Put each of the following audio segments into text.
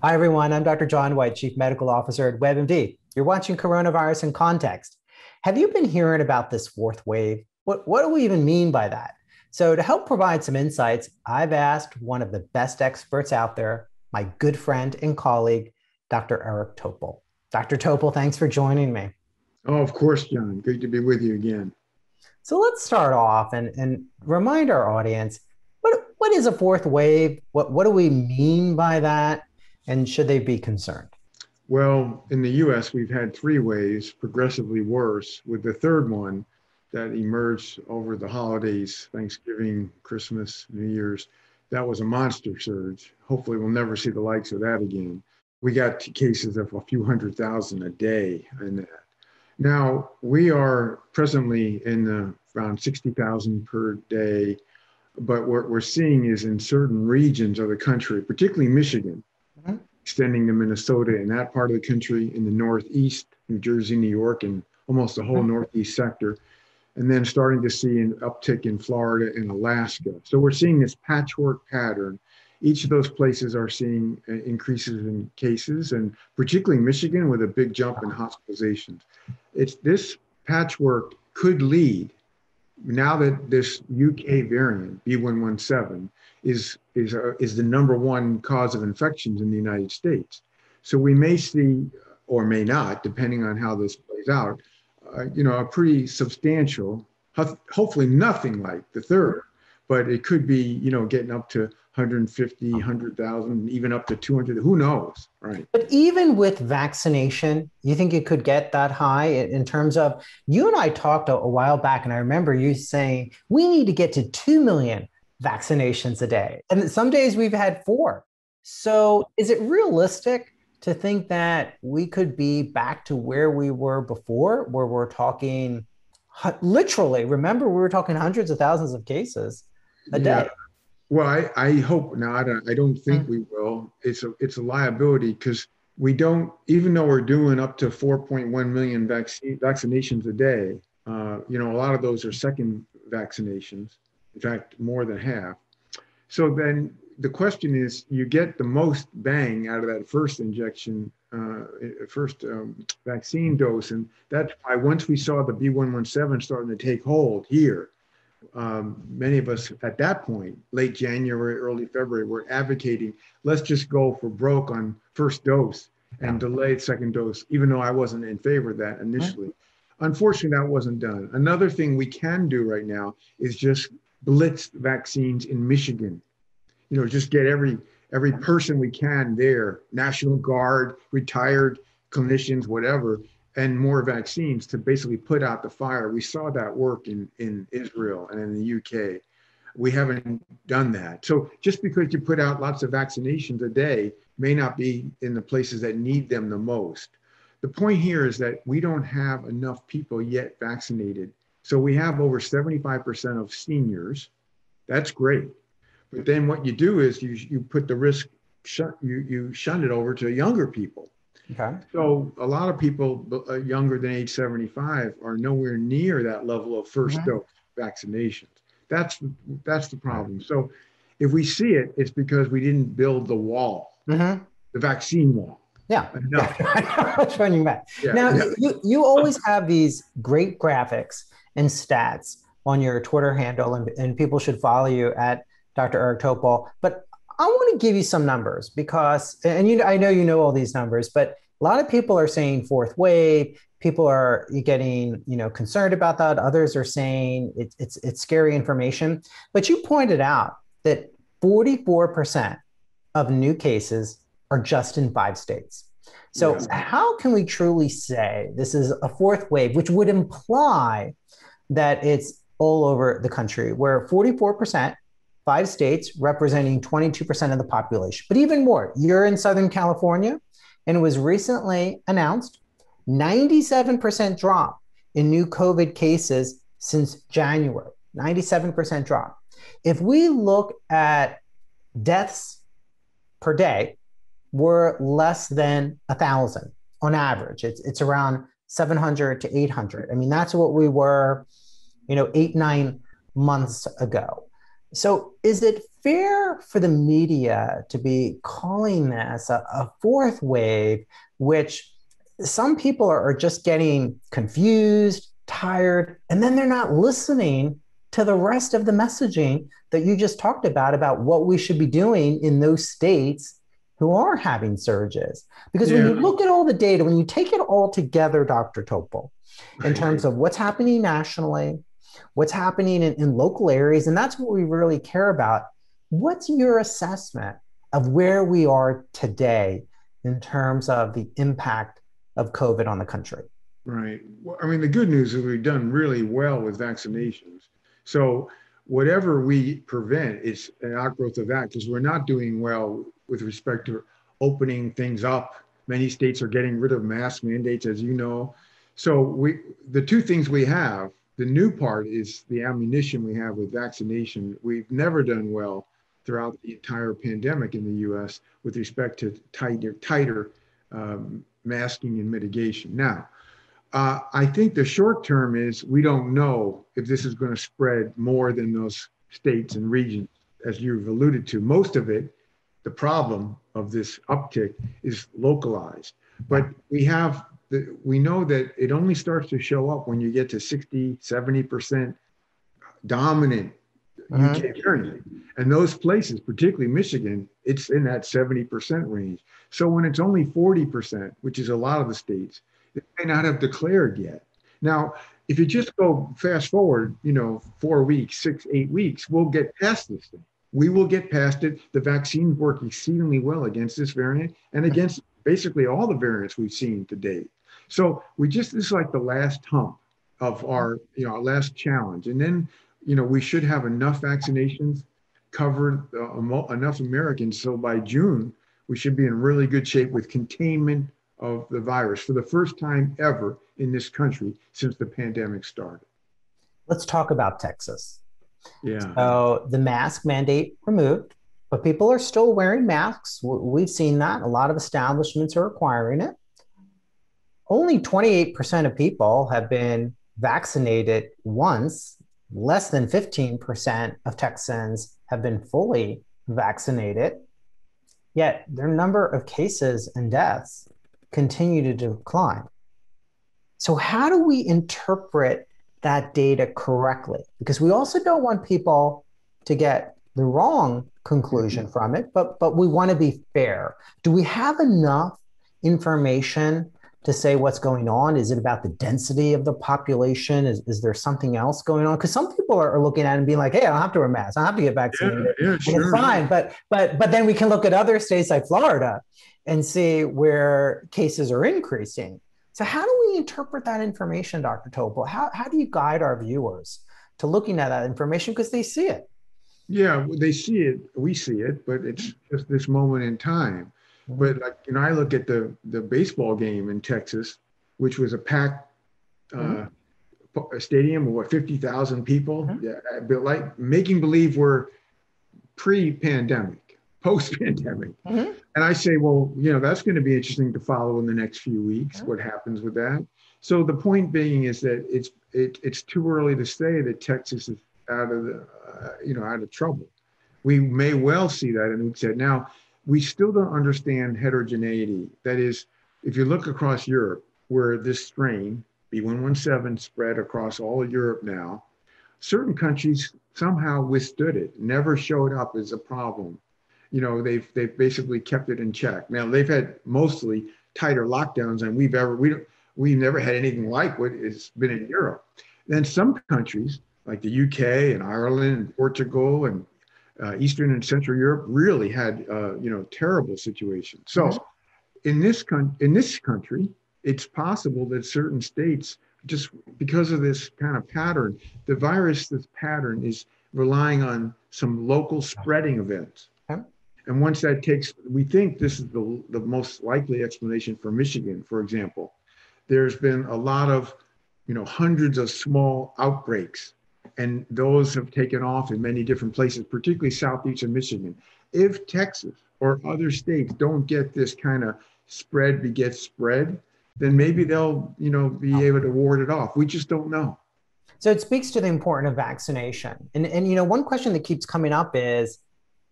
Hi, everyone. I'm Dr. John White, Chief Medical Officer at WebMD. You're watching Coronavirus in Context. Have you been hearing about this fourth wave? What do we even mean by that? So to help provide some insights, I've asked one of the best experts out there, my good friend and colleague, Dr. Eric Topol. Dr. Topol, thanks for joining me. Oh, of course, John. Good to be with you again. So let's start off and remind our audience, what is a fourth wave? What do we mean by that? And should they be concerned? Well, in the US, we've had three waves, progressively worse, with the third one that emerged over the holidays, Thanksgiving, Christmas, New Year's. That was a monster surge. Hopefully, we'll never see the likes of that again. We got cases of a few 100,000 a day in that. Now, we are presently in around 60,000 per day, but what we're seeing is in certain regions of the country, particularly Michigan, extending to Minnesota and that part of the country, in the Northeast, New Jersey, New York, and almost the whole Northeast sector, and then starting to see an uptick in Florida and Alaska. So we're seeing this patchwork pattern. Each of those places are seeing increases in cases, and particularly Michigan with a big jump in hospitalizations. This patchwork could lead, now that this UK variant, B117, is the number one cause of infections in the United States. So we may see, or may not, depending on how this plays out, a pretty substantial, hopefully nothing like the third, but it could be, getting up to 150, 100,000, even up to 200, who knows, right? But even with vaccination, you think it could get that high in terms of, you and I talked a while back, and I remember you saying, we need to get to 2 million vaccinations a day. And some days we've had 4. So is it realistic to think that we could be back to where we were before, where we're talking literally, remember, we were talking hundreds of thousands of cases a day? Well, I hope not. I don't think we will. It's a liability because we don't, even though we're doing up to 4.1 million vaccinations a day, a lot of those are second vaccinations. In fact, more than half. So then the question is, you get the most bang out of that first injection, vaccine dose. And that's why once we saw the B117 starting to take hold here, many of us at that point, late January, early February, were advocating, let's just go for broke on first dose and delay second dose, even though I wasn't in favor of that initially. Unfortunately, that wasn't done. Another thing we can do right now is just blitz vaccines in Michigan. Just get every person we can there, National Guard, retired clinicians, whatever, and more vaccines to basically put out the fire. We saw that work in Israel and in the UK. We haven't done that. So just because you put out lots of vaccinations a day may not be in the places that need them the most. The point here is that we don't have enough people yet vaccinated. So we have over 75% of seniors. That's great. But then what you do is you put the risk, you shun it over to younger people. Okay. So a lot of people younger than age 75 are nowhere near that level of first dose vaccinations. That's the problem. So if we see it, it's because we didn't build the wall, the vaccine wall. Yeah. Which one you meant? Yeah. Now, you always have these great graphics and stats on your Twitter handle, and people should follow you at Dr. Eric Topol. But I want to give you some numbers because, and I know you know all these numbers, but a lot of people are saying fourth wave. People are getting concerned about that. Others are saying it's scary information. But you pointed out that 44% of new cases are just in 5 states. So how can we truly say this is a fourth wave, which would imply that it's all over the country, where 44%, 5 states representing 22% of the population. But even more, you're in Southern California, and it was recently announced 97% drop in new COVID cases since January, 97% drop. If we look at deaths per day, we're less than 1,000 on average. It's around 700 to 800. I mean, that's what we were, 8, 9 months ago. So, is it fair for the media to be calling this a fourth wave, which some people are just getting confused, tired, and then they're not listening to the rest of the messaging that you just talked about what we should be doing in those states who are having surges? Because when Yeah, you look at all the data, when you take it all together, Dr. Topol, in right. terms of what's happening nationally, what's happening in local areas, and that's what we really care about. What's your assessment of where we are today in terms of the impact of COVID on the country? Right. Well, I mean, the good news is we've done really well with vaccinations. So whatever we prevent, it's an outgrowth of that because we're not doing well with respect to opening things up. Many states are getting rid of mask mandates, as you know. So the two things we have, the new part is the ammunition we have with vaccination. We've never done well throughout the entire pandemic in the U.S. with respect to tighter masking and mitigation. Now, I think the short term is we don't know if this is going to spread more than those states and regions, as you've alluded to. Most of it, the problem of this uptick is localized. Yeah. But we know that it only starts to show up when you get to 60, 70% dominant UK Mm-hmm. variant. And those places, particularly Michigan, it's in that 70% range. So when it's only 40%, which is a lot of the states, it may not have declared yet. Now, if you just go fast forward, 4 weeks, 6, 8 weeks, we'll get past this thing. We will get past it. The vaccines work exceedingly well against this variant and against basically all the variants we've seen to date. So this is like the last hump of our last challenge. And then we should have enough vaccinations covered enough Americans. So by June, we should be in really good shape with containment of the virus for the first time ever in this country since the pandemic started. Let's talk about Texas. Yeah. So the mask mandate removed, but people are still wearing masks. We've seen that. A lot of establishments are requiring it. Only 28% of people have been vaccinated once. Less than 15% of Texans have been fully vaccinated. Yet their number of cases and deaths continue to decline. So, how do we interpret that data correctly? Because we also don't want people to get the wrong conclusion from it, but we want to be fair. Do we have enough information to say what's going on? Is it about the density of the population? Is there something else going on? Because some people are looking at it and being like, "Hey, I don't have to wear a mask. I don't have to get Yeah, vaccinated, yeah, and it's sure. fine." But then we can look at other states like Florida and see where cases are increasing. So how do we interpret that information, Dr. Topol? How do you guide our viewers to looking at that information because they see it? Yeah, they see it, we see it, but it's just this moment in time. Mhm. But like, I look at the baseball game in Texas, which was a packed Mhm. uh, a stadium of what 50,000 people. Mhm. Yeah, but like making believe we're pre-pandemic, post-pandemic. Mhm. And I say, well, that's going to be interesting to follow in the next few weeks. What happens with that? So the point being is that it's too early to say that Texas is out of the out of trouble. We may well see that, and we said now we still don't understand heterogeneity. That is, if you look across Europe, where this strain B117 spread across all of Europe now, certain countries somehow withstood it, never showed up as a problem. They've basically kept it in check. Now they've had mostly tighter lockdowns than we've never had anything like what has been in Europe. Then some countries like the UK and Ireland and Portugal and Eastern and Central Europe really had terrible situations. Mhm. So in this country, it's possible that certain states, just because of this kind of pattern, this pattern is relying on some local spreading events. Okay. And once that takes, we think this is the most likely explanation for Michigan, for example. There's been a lot of, hundreds of small outbreaks, and those have taken off in many different places, particularly southeastern Michigan. If Texas or other states don't get this kind of spread begets spread, then maybe they'll, be Oh. able to ward it off. We just don't know. So it speaks to the importance of vaccination. And one question that keeps coming up is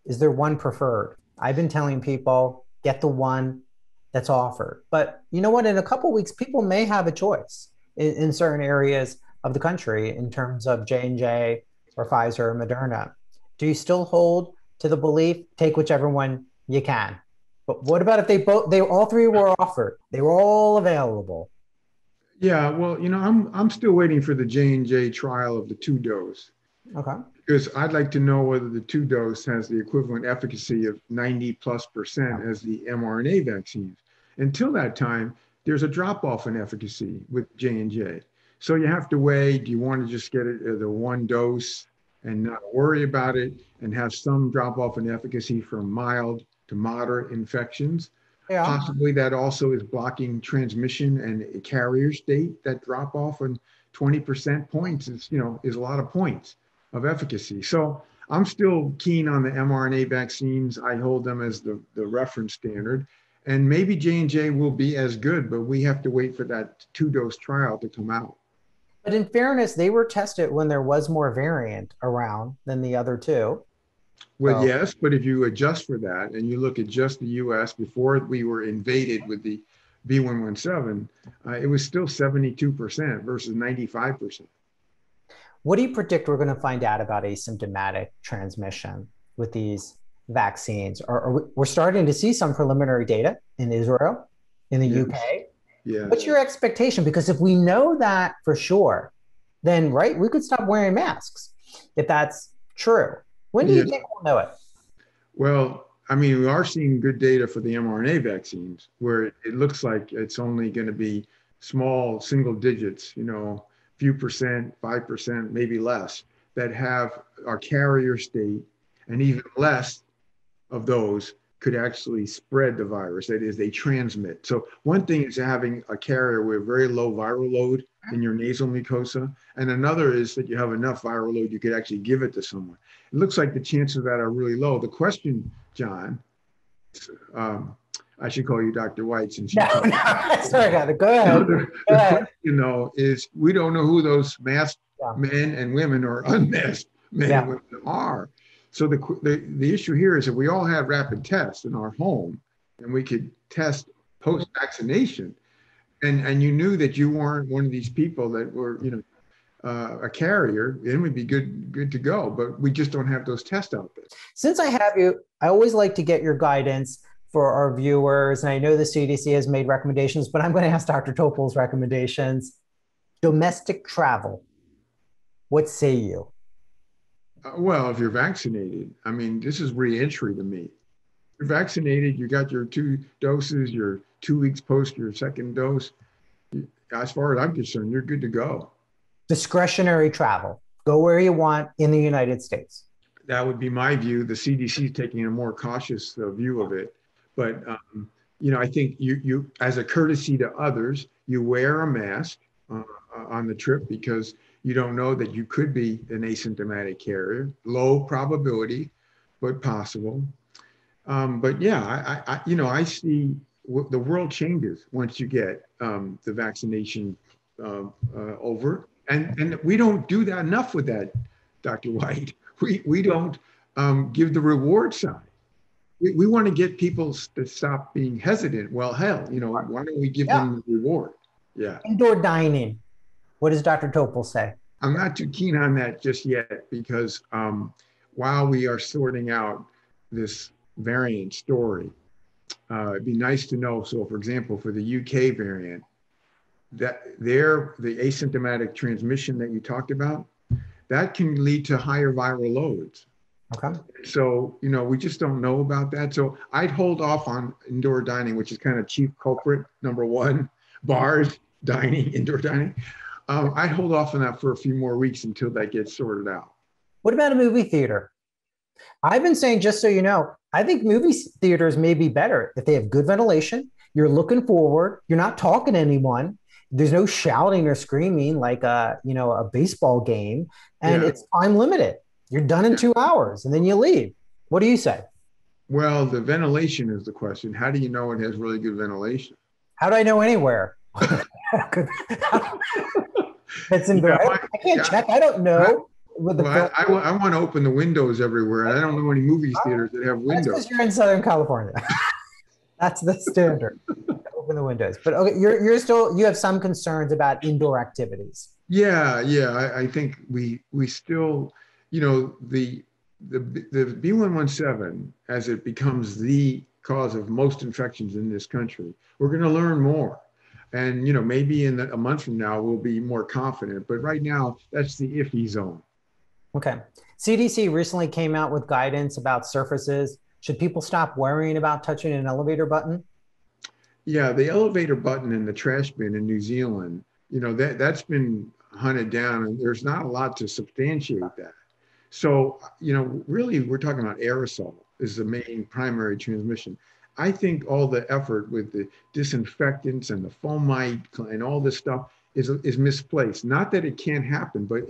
there one preferred? I've been telling people get the one that's offered. But you know what? In a couple of weeks, people may have a choice in certain areas of the country in terms of J&J or Pfizer or Moderna. Do you still hold to the belief take whichever one you can? But what about if they all three were offered? They were all available. Yeah, well, I'm still waiting for the J&J trial of the two dose Okay. because I'd like to know whether the two dose has the equivalent efficacy of 90+% Yeah. as the mRNA vaccines. Until that time, there's a drop off in efficacy with J&J. So you have to weigh, do you want to just get it as a one dose and not worry about it and have some drop off in efficacy from mild to moderate infections? Yeah. Possibly that also is blocking transmission and a carrier state. That drop off on 20% points is a lot of points of efficacy. So I'm still keen on the mRNA vaccines. I hold them as the reference standard. And maybe J&J will be as good, but we have to wait for that two-dose trial to come out. But in fairness, they were tested when there was more variant around than the other two. Well, So yes, but if you adjust for that and you look at just the US before we were invaded with the B117, it was still 72% versus 95%. what do you predict we're going to find out about asymptomatic transmission with these vaccines? We're starting to see some preliminary data in Israel, in the Yes, UK. What's yes. your expectation? Because if we know that for sure, then right, we could stop wearing masks if that's true. When do you Yeah. think we'll know it? Well, I mean, we are seeing good data for the mRNA vaccines where it looks like it's only going to be small single digits, few percent, 5%, maybe less, that have our carrier state, and even less of those could actually spread the virus. That is, they transmit. So one thing is having a carrier with very low viral load in your nasal mucosa, and another is that you have enough viral load you could actually give it to someone. It looks like the chances of that are really low. The question, John, um, I should call you Dr. White since you No, taught. no, sorry, got it. Go No, ahead. Go the ahead. question though is we don't know who those masked Yeah. men and women or unmasked men and Yeah. women are. So the issue here is if we all had rapid tests in our home and we could test post vaccination and you knew that you weren't one of these people that were a carrier, then we'd be good to go. But we just don't have those tests out there. Since I have you, I always like to get your guidance for our viewers. And I know the CDC has made recommendations, but I'm going to ask Dr. Topol's recommendations. Domestic travel. What say you? Well, if you're vaccinated, I mean, this is reentry to me. You're vaccinated, you got your two doses, you're 2 weeks post your second dose. As far as I'm concerned, you're good to go. Discretionary travel. Go where you want in the United States. That would be my view. The CDC is taking a more cautious view of it. But, I think you, as a courtesy to others, you wear a mask on the trip because you don't know that you could be an asymptomatic carrier. Low probability, but possible. But yeah, I see the world changes once you get the vaccination over, and we don't do that enough with that, Dr. White. We don't give the reward side. We want to get people to stop being hesitant. Well, hell, why don't we give Yeah. them the reward? Yeah, Indoor dining. What does Dr. Topol say? I'm not too keen on that just yet because while we are sorting out this variant story, it'd be nice to know. So, for example, for the UK variant, that the asymptomatic transmission that you talked about, that can lead to higher viral loads. Okay. So, we just don't know about that. So I'd hold off on indoor dining, which is kind of chief culprit number one, bars, dining, indoor dining. I'd hold off on that for a few more weeks until that gets sorted out. What about a movie theater? I've been saying, just so you know, I think movie theaters may be better if they have good ventilation. You're looking forward. You're not talking to anyone. There's no shouting or screaming like a baseball game, and Yeah. it's time limited. You're done in 2 hours, and then you leave. What do you say? Well, the ventilation is the question. How do you know it has really good ventilation? How do I know anywhere? It's Yeah, indoor. I can't yeah. check. I don't I, know with the well, filter. I want to open the windows everywhere, and I don't know any movie theaters that have That's windows. because you're in Southern California. That's the standard. Open the windows. But okay, you have some concerns about indoor activities. Yeah, yeah. I think we still, the the B117 as it becomes the cause of most infections in this country. We're going to learn more, and maybe a month from now we'll be more confident. But right now, that's the iffy zone. Okay. CDC recently came out with guidance about surfaces. Should people stop worrying about touching an elevator button? Yeah, the elevator button in the trash bin in New Zealand, that's been hunted down, and there's not a lot to substantiate that. So, really, we're talking about aerosol is the main primary transmission. I think all the effort with the disinfectants and the fomite and all this stuff is misplaced. Not that it can't happen, but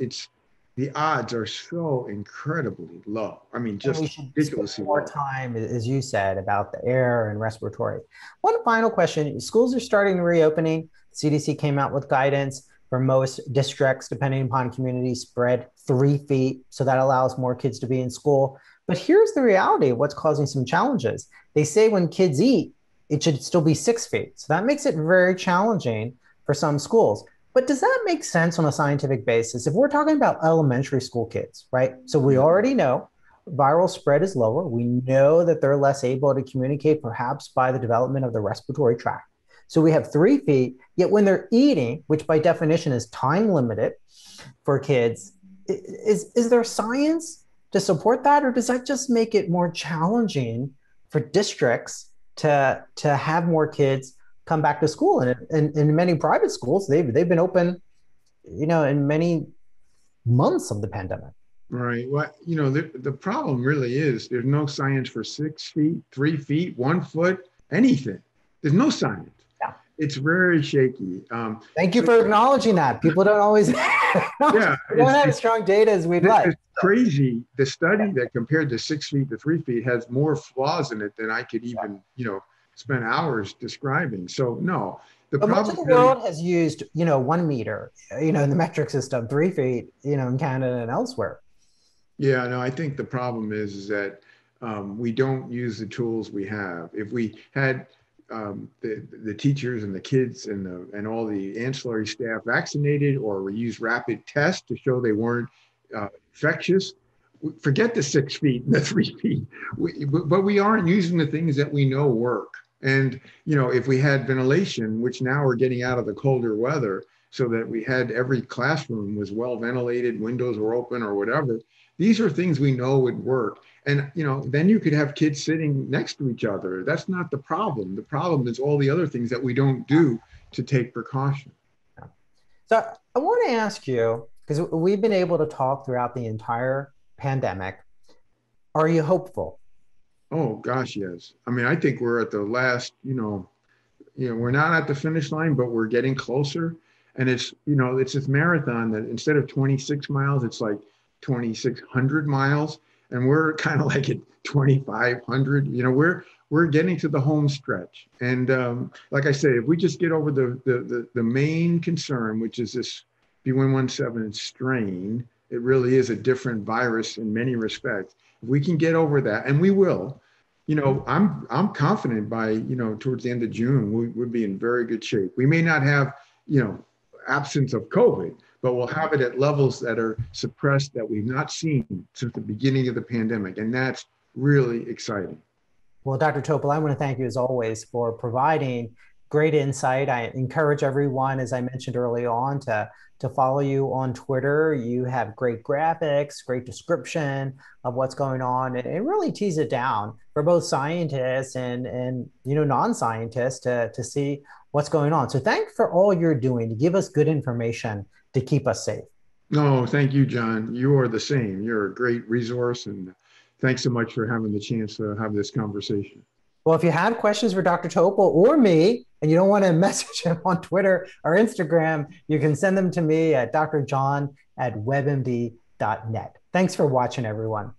the odds are so incredibly low. I mean, And we just should spend ridiculously more low. time, as you said, about the air and respiratory. One final question. Schools are starting reopening. CDC came out with guidance for most districts, depending upon community spread, 3 feet. So that allows more kids to be in school. But here's the reality of what's causing some challenges. They say when kids eat, it should still be 6 feet. So that makes it very challenging for some schools. But does that make sense on a scientific basis? If we're talking about elementary school kids, right? So we Yeah. already know viral spread is lower. We know that they're less able to communicate, perhaps by the development of the respiratory tract. So we have 3 feet, yet when they're eating, which by definition is time limited for kids, is there science to support that, or does that just make it more challenging for districts to have more kids come back to school? And in many private schools, they've been open, in many months of the pandemic. Right. Well, the problem really is there's no science for 6 feet, 3 feet, 1 foot, anything. There's no science. Yeah. It's very shaky. Thank you So for acknowledging that. People don't always we yeah, don't have as strong data as we'd like. it's crazy. The study that compared the 6 feet to 3 feet has more flaws in it than I could even, spend hours describing. So no, the But much problem of the really, world has used, 1 meter, in the metric system, 3 feet, in Canada and elsewhere. yeah, no, I think the problem is that we don't use the tools we have. If we had the teachers and the kids and all the ancillary staff vaccinated, or we use rapid tests to show they weren't infectious, forget the 6 feet and the 3 feet. But we aren't using the things that we know work. And if we had ventilation, which now we're getting out of the colder weather, so that we had every classroom was well ventilated, windows were open or whatever. These are things we know would work. And then you could have kids sitting next to each other. That's not the problem. The problem is all the other things that we don't do to take precaution. So I want to ask you, because we've been able to talk throughout the entire pandemic. Are you hopeful? Oh gosh, yes. I mean, I think we're at the last, we're not at the finish line, but we're getting closer. And it's this marathon that instead of 26 miles, it's like 2,600 miles. And we're kind of like at 2,500. We're getting to the home stretch. And like I say, if we just get over the main concern, which is this B117 strain, it really is a different virus in many respects. If we can get over that, and we will, I'm confident by towards the end of June we'll be in very good shape. We may not have absence of COVID, but we'll have it at levels that are suppressed that we've not seen since the beginning of the pandemic, and that's really exciting. Well, Dr. Topol, I want to thank you as always for providing great insight. I encourage everyone, as I mentioned early on, to follow you on Twitter. You have great graphics, great description of what's going on, and it really tease it down for both scientists and non-scientists to see what's going on. So thanks for all you're doing to give us good information to keep us safe. No, thank you, John. You are the same. You're a great resource, and thanks so much for having the chance to have this conversation. Well, if you have questions for Dr. Topol or me, and you don't want to message him on Twitter or Instagram, you can send them to me at drjohn@webmd.net. Thanks for watching, everyone.